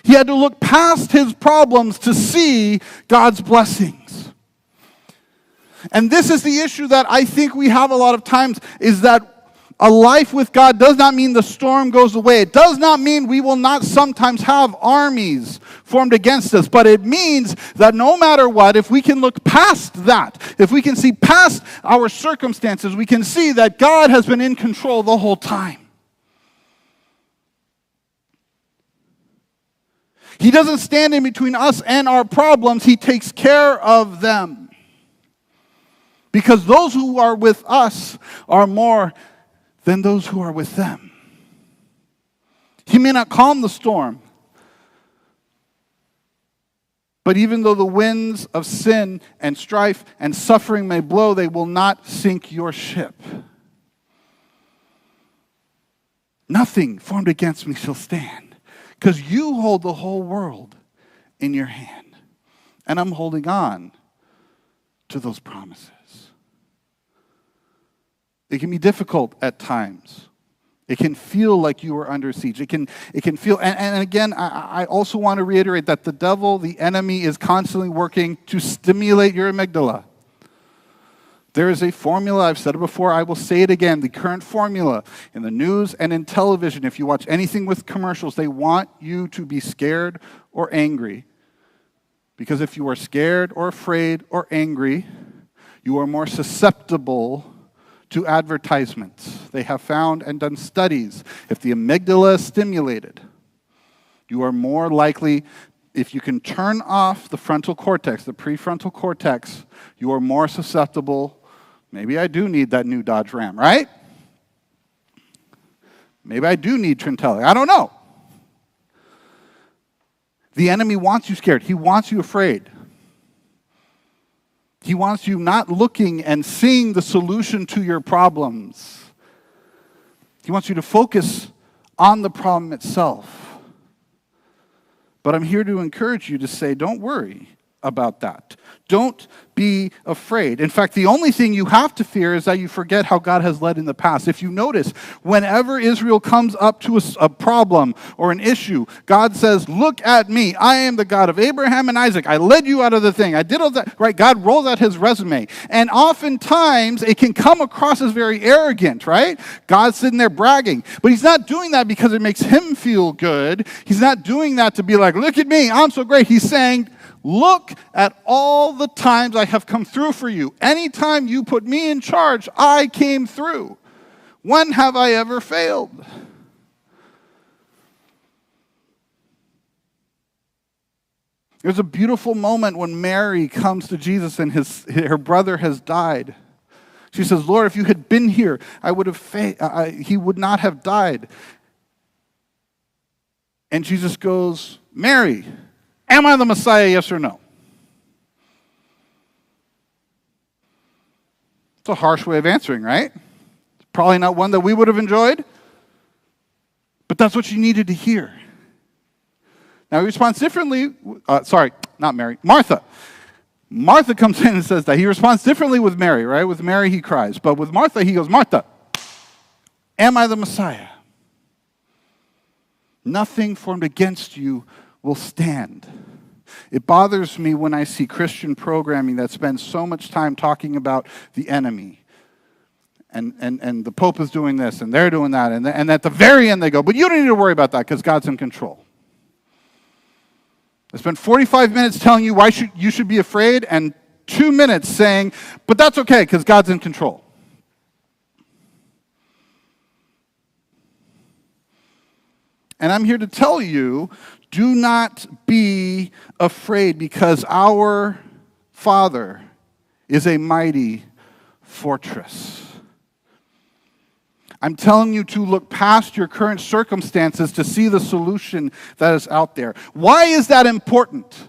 He had to look past his problems to see God's blessings. And this is the issue that I think we have a lot of times, is that a life with God does not mean the storm goes away. It does not mean we will not sometimes have armies formed against us. But it means that no matter what, if we can look past that, if we can see past our circumstances, we can see that God has been in control the whole time. He doesn't stand in between us and our problems. He takes care of them. Because those who are with us are more than those who are with them. He may not calm the storm, but even though the winds of sin and strife and suffering may blow, they will not sink your ship. Nothing formed against me shall stand, because you hold the whole world in your hand. And I'm holding on to those promises. It can be difficult at times. It can feel like you are under siege. It can feel, and again, I also want to reiterate that the devil, the enemy, is constantly working to stimulate your amygdala. There is a formula, I've said it before, I will say it again, the current formula in the news and in television, if you watch anything with commercials, they want you to be scared or angry. Because if you are scared or afraid or angry, you are more susceptible to advertisements. They have found and done studies. If the amygdala is stimulated, you are more likely, if you can turn off the frontal cortex, the prefrontal cortex, you are more susceptible. Maybe I do need that new Dodge Ram, right? Maybe I do need Trentele. I don't know. The enemy wants you scared. He wants you afraid. He wants you not looking and seeing the solution to your problems. He wants you to focus on the problem itself. But I'm here to encourage you to say, don't worry about that. Don't be afraid. In fact, the only thing you have to fear is that you forget how God has led in the past. If you notice, whenever Israel comes up to a problem or an issue, God says, look at me. I am the God of Abraham and Isaac. I led you out of the thing. I did all that. Right? God rolls out his resume. And oftentimes, it can come across as very arrogant, right? God's sitting there bragging. But he's not doing that because it makes him feel good. He's not doing that to be like, look at me. I'm so great. He's saying, look at all the times I have come through for you. Anytime you put me in charge, I came through. When have I ever failed? There's a beautiful moment when Mary comes to Jesus and her brother has died. She says, Lord, if you had been here, he would not have died. And Jesus goes, Mary, am I the Messiah, yes or no? It's a harsh way of answering, right? It's probably not one that we would have enjoyed, but that's what you needed to hear. Now, he responds differently. Martha. Martha comes in and says that. He responds differently with Mary, right? With Mary, he cries. But with Martha, he goes, Martha, am I the Messiah? Nothing formed against you will stand. It bothers me when I see Christian programming that spends so much time talking about the enemy. And the Pope is doing this, and they're doing that. And at the very end they go, but you don't need to worry about that because God's in control. I spent 45 minutes telling you why you should be afraid, and 2 minutes saying, but that's okay because God's in control. And I'm here to tell you, do not be afraid because our Father is a mighty fortress. I'm telling you to look past your current circumstances to see the solution that is out there. Why is that important?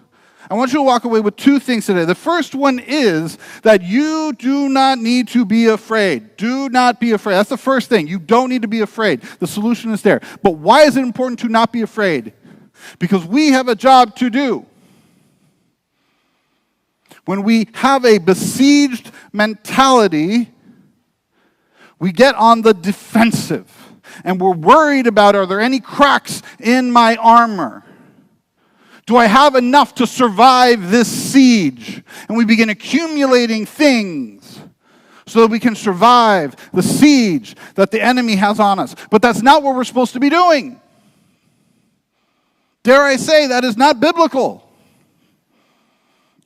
I want you to walk away with two things today. The first one is that you do not need to be afraid. Do not be afraid. That's the first thing. You don't need to be afraid. The solution is there. But why is it important to not be afraid? Because we have a job to do. When we have a besieged mentality, we get on the defensive. And we're worried about, are there any cracks in my armor? Do I have enough to survive this siege? And we begin accumulating things so that we can survive the siege that the enemy has on us. But that's not what we're supposed to be doing. Dare I say, that is not biblical.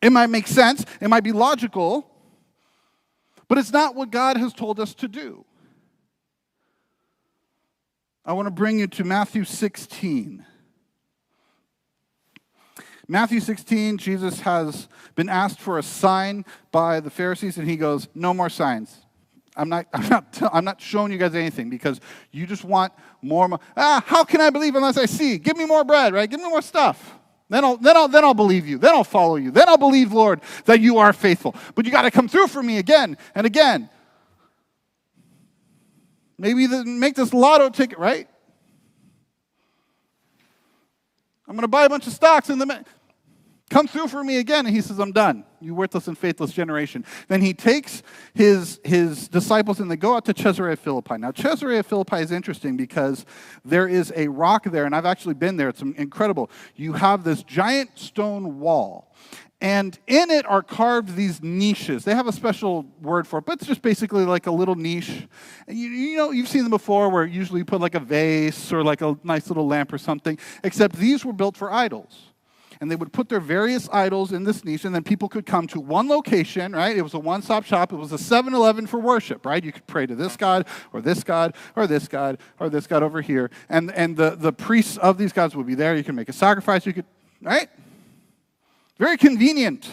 It might make sense, it might be logical, but it's not what God has told us to do. I want to bring you to Matthew 16. Matthew 16, Jesus has been asked for a sign by the Pharisees, and he goes, no more signs. I'm not showing you guys anything because you just want more. How can I believe unless I see? Give me more bread, right? Give me more stuff. Then I'll believe you. Then I'll follow you. Then I'll believe, Lord, that you are faithful. But you got to come through for me again and again. Maybe make this lotto ticket, right? I'm going to buy a bunch of stocks in the... Come through for me again. And he says, I'm done. You worthless and faithless generation. Then he takes his disciples and they go out to Caesarea Philippi. Now, Caesarea Philippi is interesting because there is a rock there, and I've actually been there. It's incredible. You have this giant stone wall. And in it are carved these niches. They have a special word for it, but it's just basically like a little niche. You know, you've seen them before where usually you put like a vase or like a nice little lamp or something, except these were built for idols. And they would put their various idols in this niche, and then people could come to one location, right? It was a one-stop shop. It was a 7-Eleven for worship, right? You could pray to this God, or this God, or this God, or this God over here. And the priests of these gods would be there. You can make a sacrifice. You could, right? Very convenient.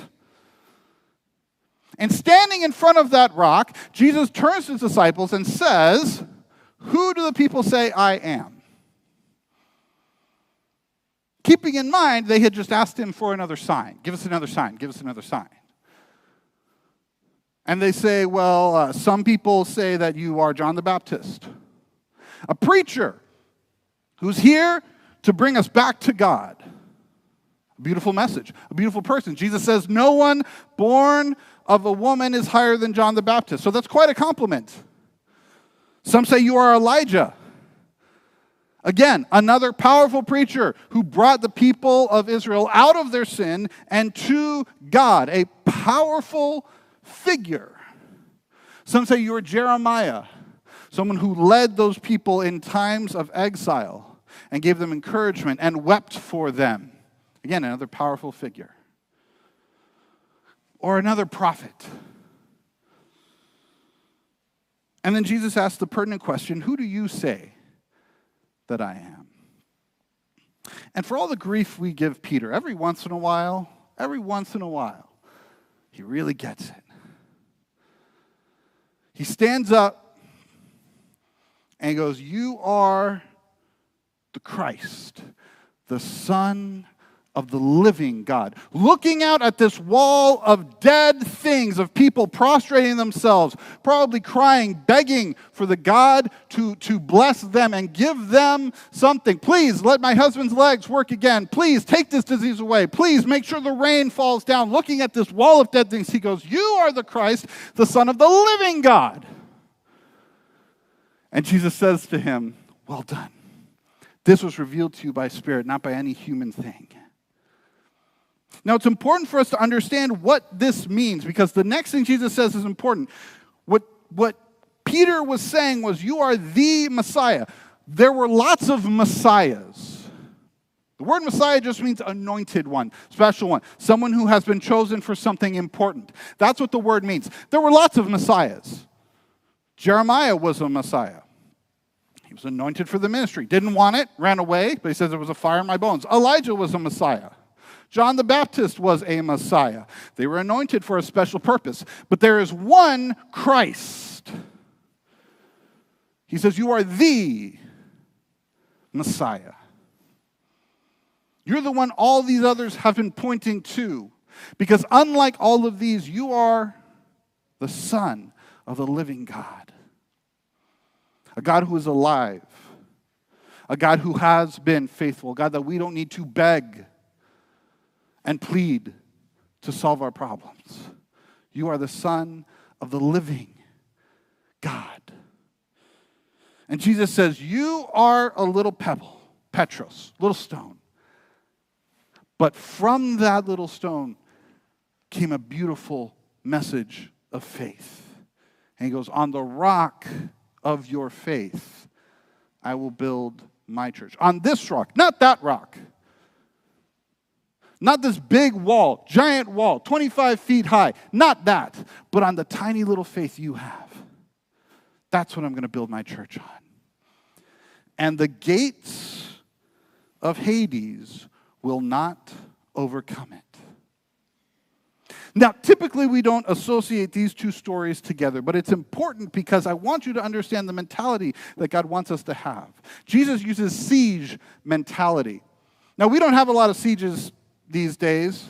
And standing in front of that rock, Jesus turns to his disciples and says, who do the people say I am? Keeping in mind, they had just asked him for another sign. Give us another sign. Give us another sign. And they say, well, some people say that you are John the Baptist, a preacher who's here to bring us back to God. A beautiful message, a beautiful person. Jesus says, no one born of a woman is higher than John the Baptist. So that's quite a compliment. Some say you are Elijah. Again, another powerful preacher who brought the people of Israel out of their sin and to God. A powerful figure. Some say you are Jeremiah, someone who led those people in times of exile and gave them encouragement and wept for them. Again, another powerful figure. Or another prophet. And then Jesus asked the pertinent question, who do you say that I am? And for all the grief we give Peter, every once in a while, he really gets it. He stands up and he goes, you are the Christ, the Son of the living God. Looking out at this wall of dead things, of people prostrating themselves, probably crying, begging for the God to bless them and give them something. Please let my husband's legs work again. Please take this disease away. Please make sure the rain falls down. Looking at this wall of dead things, he goes, you are the Christ, the Son of the living God. And Jesus says to him, well done. This was revealed to you by Spirit, not by any human thing. Now, it's important for us to understand what this means, because the next thing Jesus says is important. What Peter was saying was, you are the Messiah. There were lots of Messiahs. The word Messiah just means anointed one, special one, someone who has been chosen for something important. That's what the word means. There were lots of Messiahs. Jeremiah was a Messiah. He was anointed for the ministry. Didn't want it, ran away, but he says there was a fire in my bones. Elijah was a Messiah. John the Baptist was a Messiah. They were anointed for a special purpose. But there is one Christ. He says, you are the Messiah. You're the one all these others have been pointing to. Because unlike all of these, you are the Son of the living God. A God who is alive. A God who has been faithful. A God that we don't need to beg and plead to solve our problems. You are the Son of the living God. And Jesus says, you are a little pebble, Petros, little stone. But from that little stone came a beautiful message of faith. And he goes, on the rock of your faith, I will build my church. On this rock, not that rock. Not this big wall, giant wall, 25 feet high. Not that, but on the tiny little faith you have. That's what I'm going to build my church on. And the gates of Hades will not overcome it. Now, typically we don't associate these two stories together, but it's important because I want you to understand the mentality that God wants us to have. Jesus uses siege mentality. Now, we don't have a lot of sieges these days,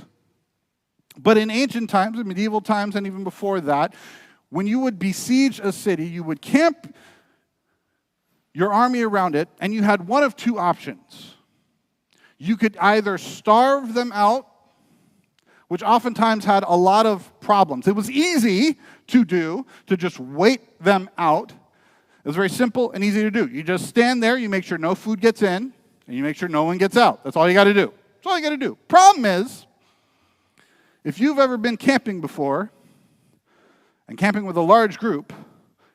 but in ancient times, in medieval times, and even before that, when you would besiege a city, you would camp your army around it, and you had one of two options. You could either starve them out, which oftentimes had a lot of problems. It was easy to do, to just wait them out. It was very simple and easy to do. You just stand there, you make sure no food gets in, and you make sure no one gets out. That's all you got to do. That's all you got to do. Problem is, if you've ever been camping before, and camping with a large group,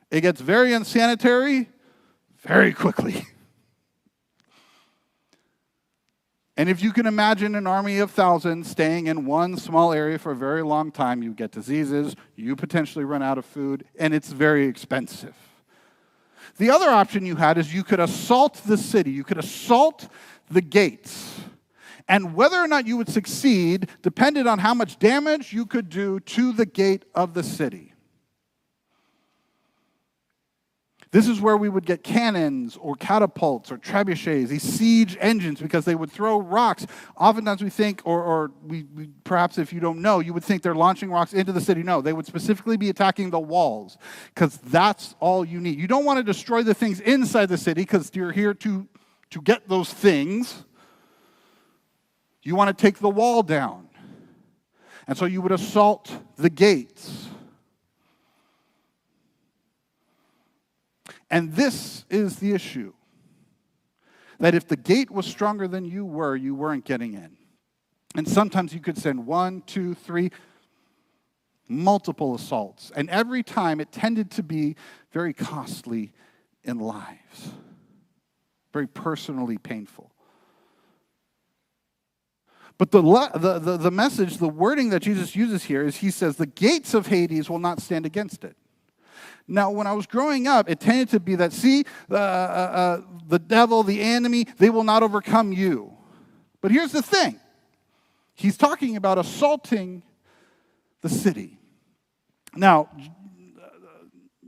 it gets very unsanitary very quickly. And if you can imagine an army of thousands staying in one small area for a very long time, you get diseases, you potentially run out of food, and it's very expensive. The other option you had is you could assault the city. You could assault the gates. And whether or not you would succeed depended on how much damage you could do to the gate of the city. This is where we would get cannons or catapults or trebuchets, these siege engines, because they would throw rocks. Oftentimes we think, or we perhaps if you don't know, you would think they're launching rocks into the city. No, they would specifically be attacking the walls, because that's all you need. You don't want to destroy the things inside the city, because you're here to get those things. You want to take the wall down. And so you would assault the gates. And this is the issue. That if the gate was stronger than you weren't getting in. And sometimes you could send 1, 2, 3, multiple assaults. And every time it tended to be very costly in lives. Very personally painful. But the message, the wording that Jesus uses here is he says, the gates of Hades will not stand against it. Now, when I was growing up, it tended to be that, the devil, the enemy, they will not overcome you. But here's the thing. He's talking about assaulting the city. Now,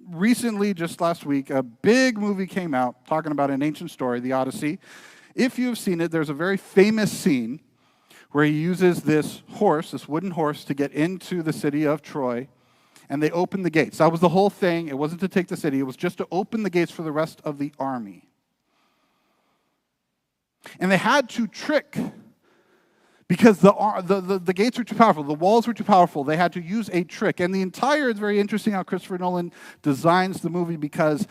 recently, just last week, a big movie came out talking about an ancient story, the Odyssey. If you've seen it, there's a very famous scene where he uses this horse, this wooden horse, to get into the city of Troy. And they opened the gates. That was the whole thing. It wasn't to take the city. It was just to open the gates for the rest of the army. And they had to trick, because the gates were too powerful. The walls were too powerful. They had to use a trick. And it's very interesting how Christopher Nolan designs the movie, because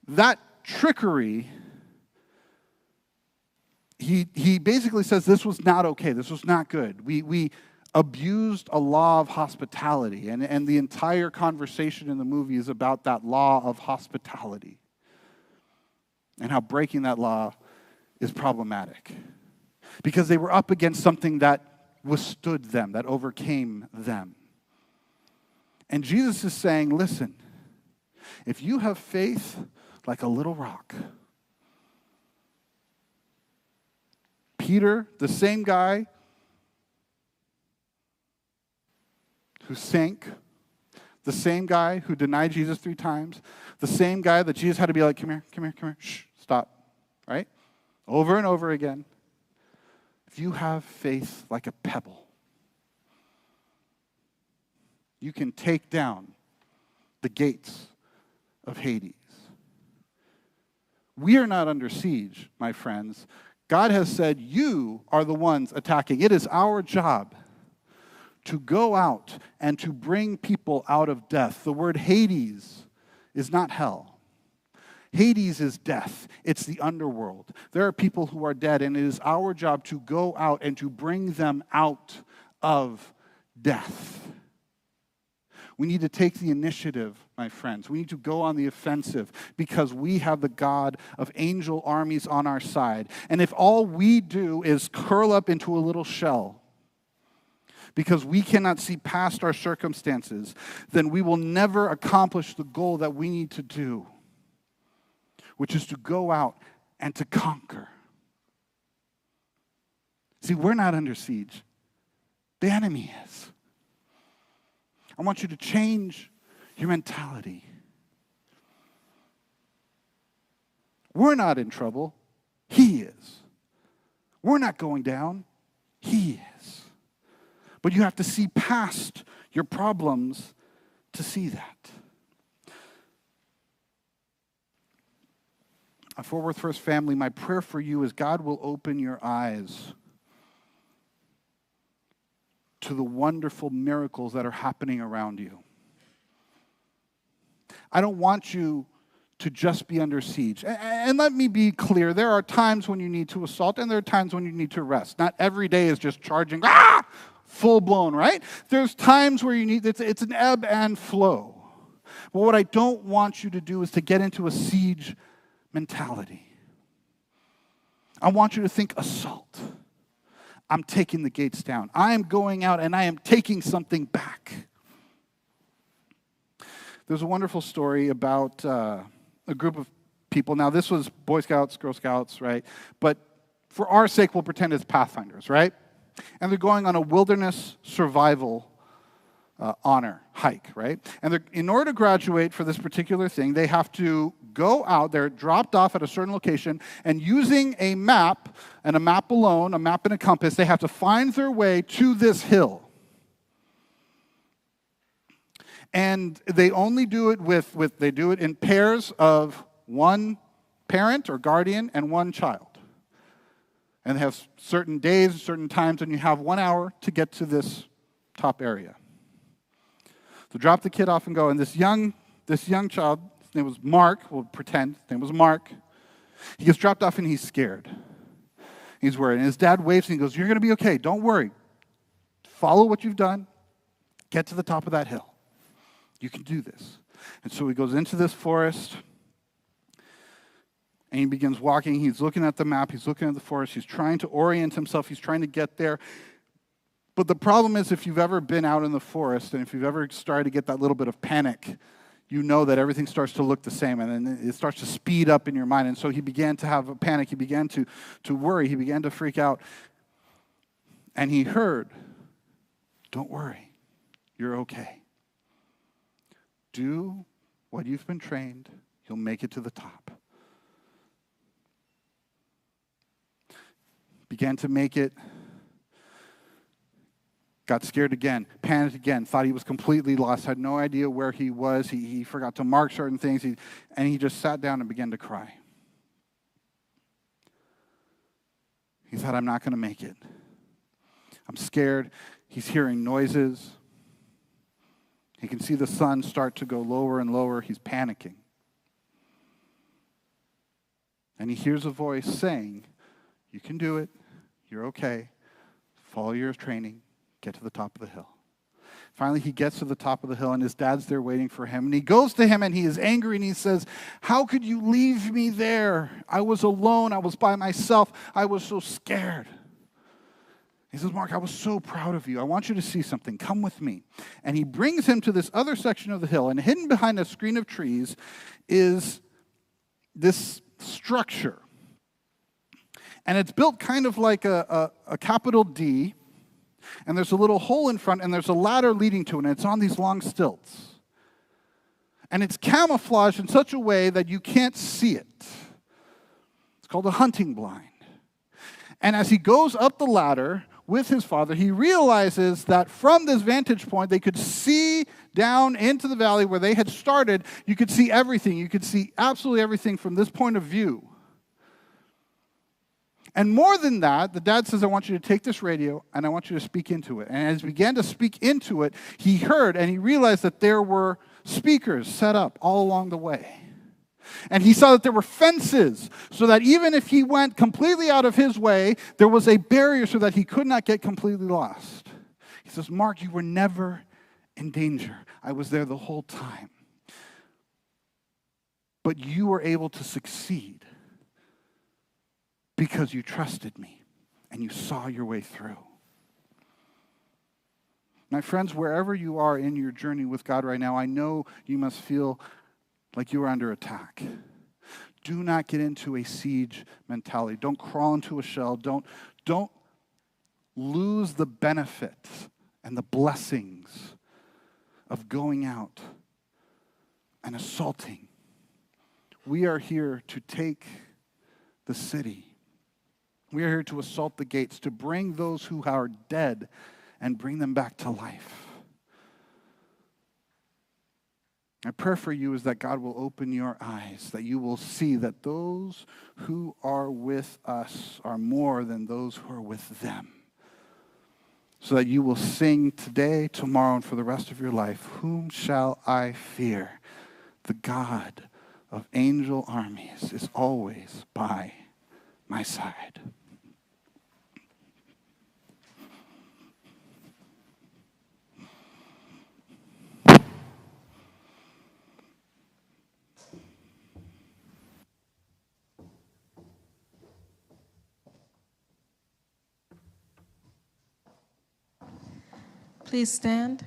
that trickery, he basically says this was not okay. This was not good. We abused a law of hospitality. And the entire conversation in the movie is about that law of hospitality and how breaking that law is problematic. Because they were up against something that withstood them, that overcame them. And Jesus is saying, listen, if you have faith like a little rock, Peter, the same guy who sank, the same guy who denied Jesus 3 times, the same guy that Jesus had to be like, come here, shh, stop, right? Over and over again. If you have faith like a pebble, you can take down the gates of Hades. We are not under siege, my friends. God has said, you are the ones attacking. It is our job to go out and to bring people out of death. The word Hades is not hell. Hades is death. It's the underworld. There are people who are dead, and it is our job to go out and to bring them out of death. We need to take the initiative, my friends. We need to go on the offensive because we have the God of angel armies on our side. And if all we do is curl up into a little shell because we cannot see past our circumstances, then we will never accomplish the goal that we need to do, which is to go out and to conquer. See, we're not under siege. The enemy is. I want you to change your mentality. We're not in trouble. He is. We're not going down. He is. But you have to see past your problems to see that. Fort Worth First family, my prayer for you is God will open your eyes to the wonderful miracles that are happening around you. I don't want you to just be under siege. And let me be clear, there are times when you need to assault and there are times when you need to rest. Not every day is just charging, full blown, right? There's times where you need, it's an ebb and flow. But what I don't want you to do is to get into a siege mentality. I want you to think assault. I'm taking the gates down. I am going out and I am taking something back. There's a wonderful story about a group of people. Now, this was Boy Scouts, Girl Scouts, right? But for our sake, we'll pretend it's Pathfinders, right? And they're going on a wilderness survival honor hike, right? And in order to graduate for this particular thing, they have to go out, they're dropped off at a certain location, and using a map, and a map alone, a map and a compass, they have to find their way to this hill. And they only do it they do it in pairs of one parent or guardian and one child. And they have certain days, certain times, and you have 1 hour to get to this top area. So drop the kid off and go. And this young child, his name was Mark, we'll pretend his name was Mark. He gets dropped off and he's scared. He's worried. And his dad waves and he goes, "You're going to be okay. Don't worry. Follow what you've done. Get to the top of that hill. You can do this." And so he goes into this forest and he begins walking. He's looking at the map. He's looking at the forest. He's trying to orient himself. He's trying to get there. But the problem is, if you've ever been out in the forest and if you've ever started to get that little bit of panic, you know that everything starts to look the same and then it starts to speed up in your mind. And so he began to have a panic. He began to worry. He began to freak out. And he heard, "Don't worry. You're okay. Do what you've been trained. You'll make it to the top." Began to make it. Got scared again, panicked again, thought he was completely lost, had no idea where he was. He forgot to mark certain things, and he just sat down and began to cry. He thought, "I'm not going to make it. I'm scared." He's hearing noises. He can see the sun start to go lower and lower. He's panicking. And he hears a voice saying, "You can do it. You're okay. Follow your training. Get to the top of the hill." Finally, he gets to the top of the hill, and his dad's there waiting for him. And he goes to him, and he is angry, and he says, "How could you leave me there? I was alone. I was by myself. I was so scared." He says, "Mark, I was so proud of you. I want you to see something. Come with me." And he brings him to this other section of the hill, and hidden behind a screen of trees is this structure. And it's built kind of like a capital D, and there's a little hole in front, and there's a ladder leading to it, and it's on these long stilts. And it's camouflaged in such a way that you can't see it. It's called a hunting blind. And as he goes up the ladder with his father, he realizes that from this vantage point, they could see down into the valley where they had started. You could see everything. You could see absolutely everything from this point of view. And more than that, the dad says, "I want you to take this radio and I want you to speak into it." And as he began to speak into it, he heard and he realized that there were speakers set up all along the way. And he saw that there were fences, so that even if he went completely out of his way, there was a barrier so that he could not get completely lost. He says, Mark, you were never in danger. I was there the whole time. But you were able to succeed because you trusted me and you saw your way through. My friends, wherever you are in your journey with God right now, I know you must feel like you are under attack. Do not get into a siege mentality. Don't crawl into a shell. Don't lose the benefits and the blessings of going out and assaulting. We are here to take the city. We are here to assault the gates, to bring those who are dead and bring them back to life. My prayer for you is that God will open your eyes, that you will see that those who are with us are more than those who are with them. So that you will sing today, tomorrow, and for the rest of your life, whom shall I fear? The God of angel armies is always by my side. Please stand.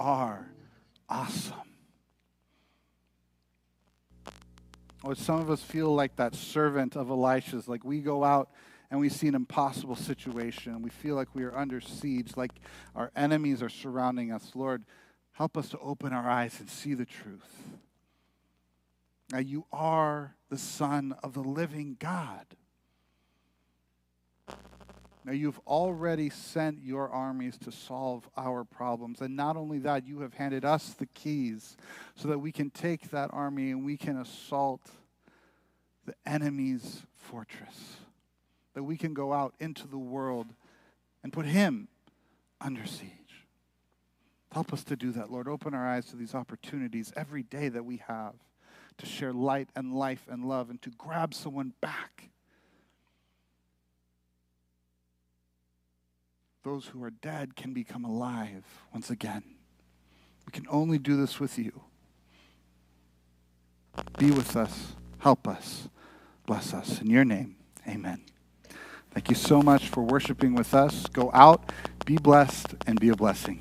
are awesome. Or some of us feel like that servant of Elisha's, like we go out and we see an impossible situation, and we feel like we are under siege, like our enemies are surrounding us. Lord, help us to open our eyes and see the truth. Now, you are the Son of the living God. Now, you've already sent your armies to solve our problems. And not only that, you have handed us the keys so that we can take that army and we can assault the enemy's fortress. That we can go out into the world and put him under siege. Help us to do that, Lord. Open our eyes to these opportunities every day that we have to share light and life and love and to grab someone back. Those who are dead can become alive once again. We can only do this with you. Be with us. Help us. Bless us. In your name, amen. Thank you so much for worshiping with us. Go out, be blessed, and be a blessing.